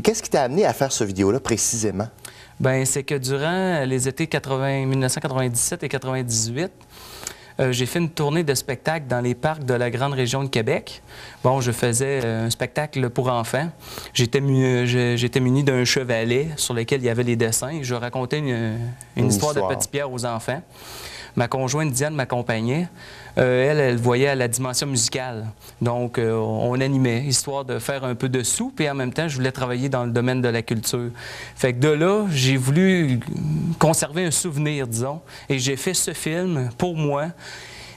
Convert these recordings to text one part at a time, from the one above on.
Qu'est-ce qui t'a amené à faire ce vidéo-là précisément? Bien, c'est que durant les étés 1997 et 98, j'ai fait une tournée de spectacles dans les parcs de la grande région de Québec. Bon, je faisais un spectacle pour enfants. J'étais muni d'un chevalet sur lequel il y avait les dessins. Je racontais une histoire de Petit Pierre aux enfants. Ma conjointe Diane m'accompagnait. Elle voyait à la dimension musicale. Donc, on animait, histoire de faire un peu de sous, puis en même temps, je voulais travailler dans le domaine de la culture. Fait que de là, j'ai voulu conserver un souvenir, disons, et j'ai fait ce film pour moi.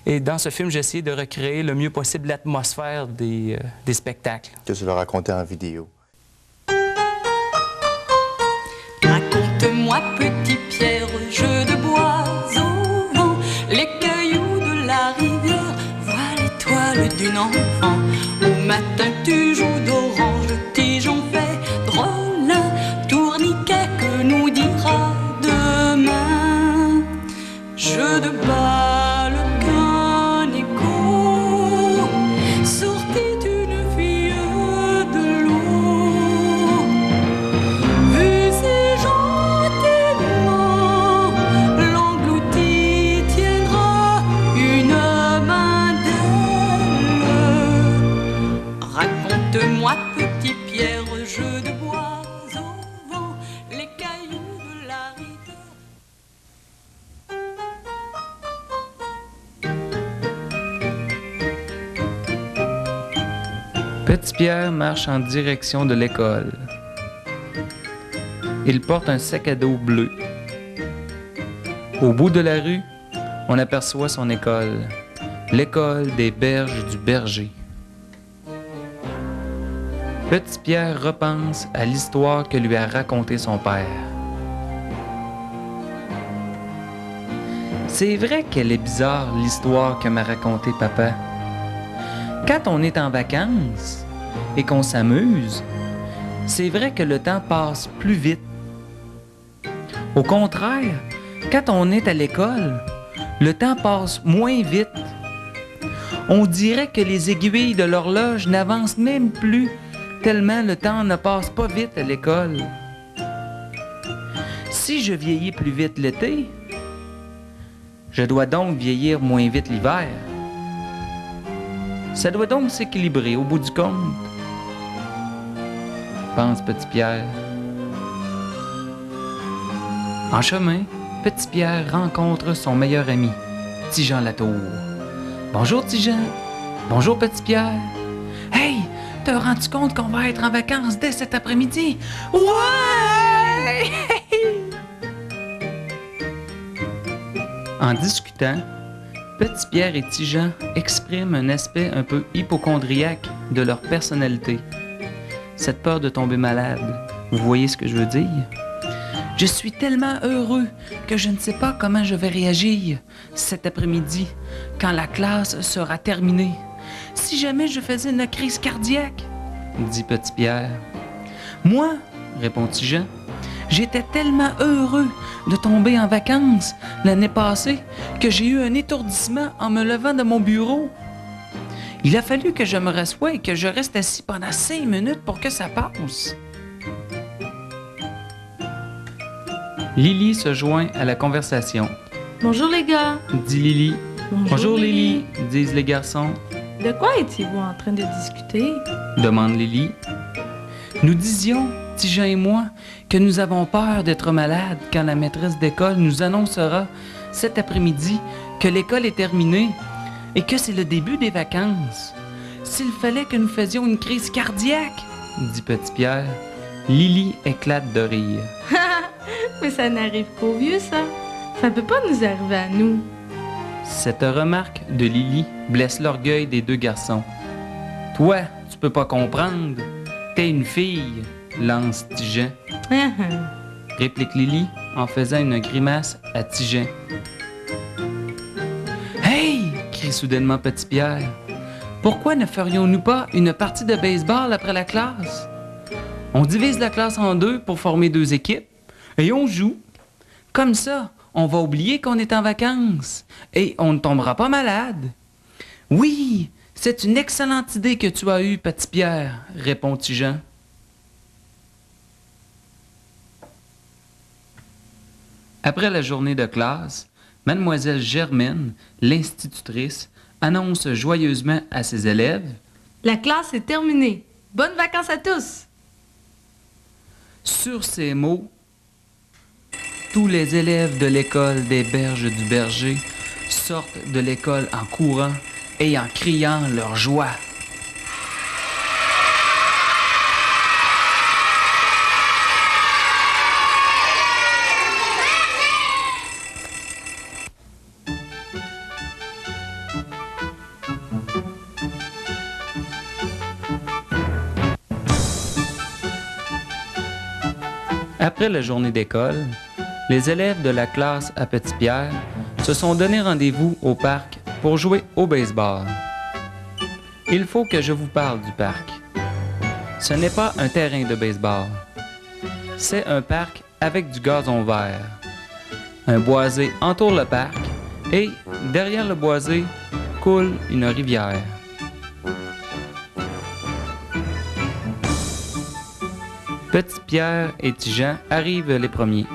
Et dans ce film, j'ai essayé de recréer le mieux possible l'atmosphère des spectacles. Que tu l'as raconté en vidéo. Raconte-moi, petit Pierre, jeu de bois au vent, les cailloux de la rivière, vois l'étoile d'une enfant. Au matin tu joues d'orange, tigeon fait drôle, tourniquet que nous dira demain. Jeu de balle qu'un écho sortit d'une fille de l'eau. Vu si gentiment l'englouti tiendra une main d'elle. Raconte-moi, petit Pierre, jeu de bois au vent, les cailloux de la rivière. Petit Pierre marche en direction de l'école. Il porte un sac à dos bleu. Au bout de la rue, on aperçoit son école, l'école des berges du berger. Petit Pierre repense à l'histoire que lui a racontée son père. C'est vrai qu'elle est bizarre, l'histoire que m'a racontée papa. Quand on est en vacances et qu'on s'amuse, c'est vrai que le temps passe plus vite. Au contraire, quand on est à l'école, le temps passe moins vite. On dirait que les aiguilles de l'horloge n'avancent même plus, tellement le temps ne passe pas vite à l'école. Si je vieillis plus vite l'été, je dois donc vieillir moins vite l'hiver. Ça doit donc s'équilibrer au bout du compte, pense Petit Pierre. En chemin, Petit Pierre rencontre son meilleur ami, Tigean Latour. Bonjour Tigean. Bonjour Petit Pierre. Hey, te rends-tu compte qu'on va être en vacances dès cet après-midi? Ouais! En discutant, Petit Pierre et Tigean expriment un aspect un peu hypocondriaque de leur personnalité. Cette peur de tomber malade, vous voyez ce que je veux dire? Je suis tellement heureux que je ne sais pas comment je vais réagir cet après-midi quand la classe sera terminée. Si jamais je faisais une crise cardiaque, dit Petit Pierre. Moi, répond Tigean, j'étais tellement heureux de tomber en vacances l'année passée que j'ai eu un étourdissement en me levant de mon bureau. Il a fallu que je me rassoie et que je reste assis pendant 5 minutes pour que ça passe. Lily se joint à la conversation. Bonjour les gars. Dit Lily. Bonjour, Lily, disent les garçons. De quoi étiez-vous en train de discuter? Demande Lily. Nous disions, Tigean et moi, que nous avons peur d'être malades quand la maîtresse d'école nous annoncera cet après-midi que l'école est terminée et que c'est le début des vacances. S'il fallait que nous faisions une crise cardiaque, dit Petit Pierre. Lily éclate de rire. Mais ça n'arrive qu'aux vieux, ça. Ça peut pas nous arriver à nous. Cette remarque de Lily blesse l'orgueil des deux garçons. Toi, tu peux pas comprendre. T'es une fille, lance Tigean. Réplique Lily en faisant une grimace à Tigean. Hey! Crie soudainement Petit Pierre. Pourquoi ne ferions-nous pas une partie de baseball après la classe? On divise la classe en deux pour former 2 équipes et on joue. Comme ça, on va oublier qu'on est en vacances et on ne tombera pas malade. Oui, c'est une excellente idée que tu as eue, Petit Pierre, répond Tigean. Après la journée de classe, Mademoiselle Germaine, l'institutrice, annonce joyeusement à ses élèves La classe est terminée. Bonnes vacances à tous! Sur ces mots, tous les élèves de l'école des Berges du Berger sortent de l'école en courant et en criant leur joie. Après la journée d'école, les élèves de la classe à Petit-Pierre se sont donné rendez-vous au parc pour jouer au baseball. Il faut que je vous parle du parc. Ce n'est pas un terrain de baseball. C'est un parc avec du gazon vert. Un boisé entoure le parc et, derrière le boisé, coule une rivière. Petit Pierre et Tigean arrivent les premiers.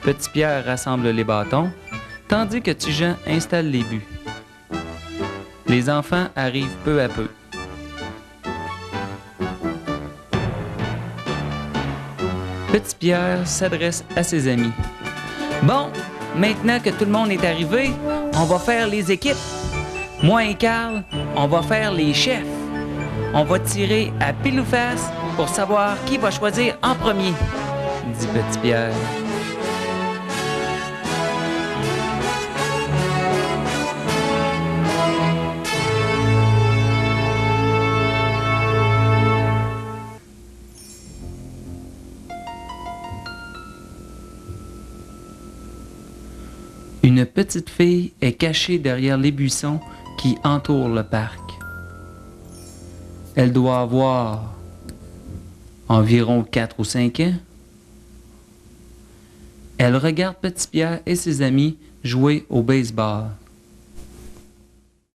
Petit Pierre rassemble les bâtons, tandis que Tigean installe les buts. Les enfants arrivent peu à peu. Petit Pierre s'adresse à ses amis. « Bon, maintenant que tout le monde est arrivé, on va faire les équipes. Moi et Carl, on va faire les chefs. On va tirer à pile ou face pour savoir qui va choisir en premier, » dit Petit Pierre. Une petite fille est cachée derrière les buissons qui entourent le parc. Elle doit avoir environ 4 ou 5 ans. Elle regarde Petit Pierre et ses amis jouer au baseball.